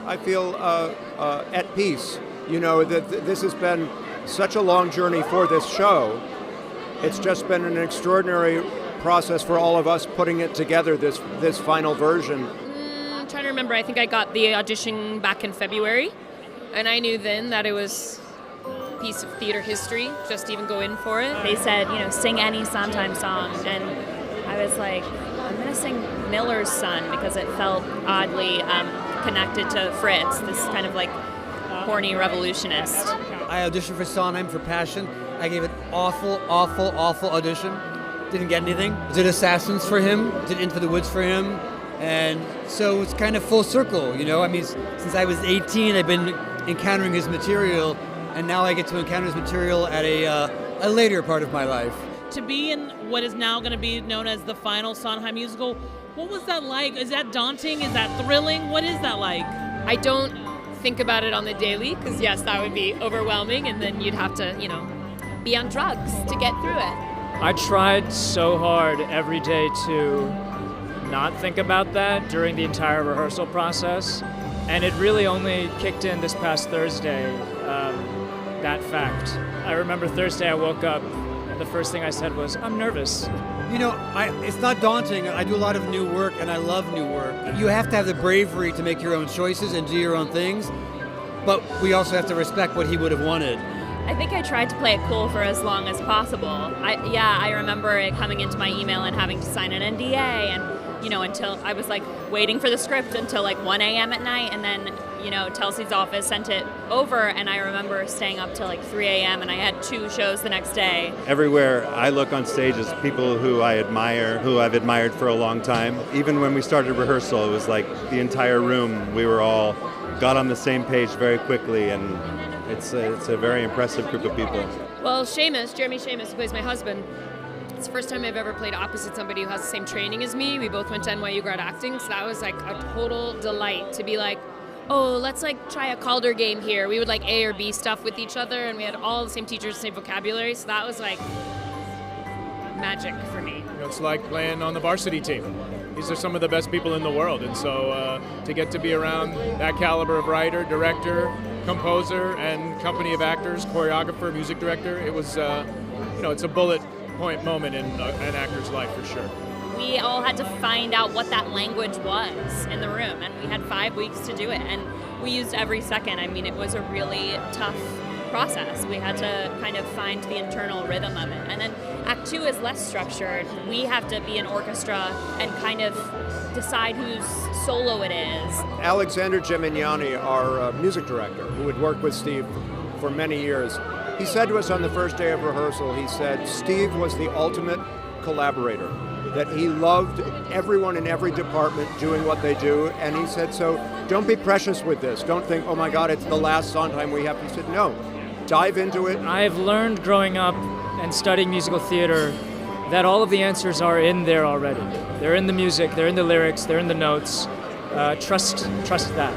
I feel at peace. You know, that this has been such a long journey for this show. It's just been an extraordinary process for all of us putting it together, this final version. I'm trying to remember. I think I got the audition back in February, and I knew then that it was a piece of theater history, just to even go in for it. They said, sing any Sondheim song, and I was like, I'm going to sing Miller's Son because it felt oddly connected to Fritz, this kind of like horny revolutionist. I auditioned for Sondheim for Passion. I gave an awful audition. Didn't get anything. Did Assassins for him. Did Into the Woods for him. And so it's kind of full circle, I mean, since I was 18, I've been encountering his material, and now I get to encounter his material at a later part of my life. To be in what is now going to be known as the final Sondheim musical, what was that like? Is that daunting? Is that thrilling? What is that like? I don't think about it on the daily, because yes, that would be overwhelming, and then you'd have to, be on drugs to get through it. I tried so hard every day to not think about that during the entire rehearsal process, and it really only kicked in this past Thursday, that fact. I remember Thursday I woke up and the first thing I said was, I'm nervous. It's not daunting. I do a lot of new work, and I love new work. You have to have the bravery to make your own choices and do your own things, but we also have to respect what he would have wanted. I think I tried to play it cool for as long as possible. I remember it coming into my email and having to sign an NDA, and until I was like waiting for the script until like 1 a.m. at night, and then Telsey's office sent it over, and I remember staying up till like 3 a.m. and I had 2 shows the next day. Everywhere I look on stage is people who I admire, who I've admired for a long time. Even when we started rehearsal, it was like the entire room, we were all got on the same page very quickly, and it's a very impressive group of people. Well, Jeremy Seamus, who plays my husband, it's the first time I've ever played opposite somebody who has the same training as me. We both went to NYU grad acting, so that was like a total delight to be like, oh, let's like try a Calder game here. We would like A or B stuff with each other, and we had all the same teachers, same vocabulary, so that was like magic for me. It's like playing on the varsity team. These are some of the best people in the world, and so to get to be around that caliber of writer, director, composer, and company of actors, choreographer, music director, it was, it's a bullet point moment in an actor's life for sure. We all had to find out what that language was in the room, and we had 5 weeks to do it, and we used every second. I mean, it was a really tough process. We had to kind of find the internal rhythm of it. And then Act 2 is less structured. We have to be an orchestra and kind of decide whose solo it is. Alexander Gemignani, our music director, who had worked with Steve for many years, he said to us on the first day of rehearsal, he said Steve was the ultimate collaborator, that he loved everyone in every department doing what they do, and he said, so don't be precious with this. Don't think, oh my God, it's the last Sondheim we have. He said, no, dive into it. I've learned growing up and studying musical theater that all of the answers are in there already. They're in the music, they're in the lyrics, they're in the notes. Trust that.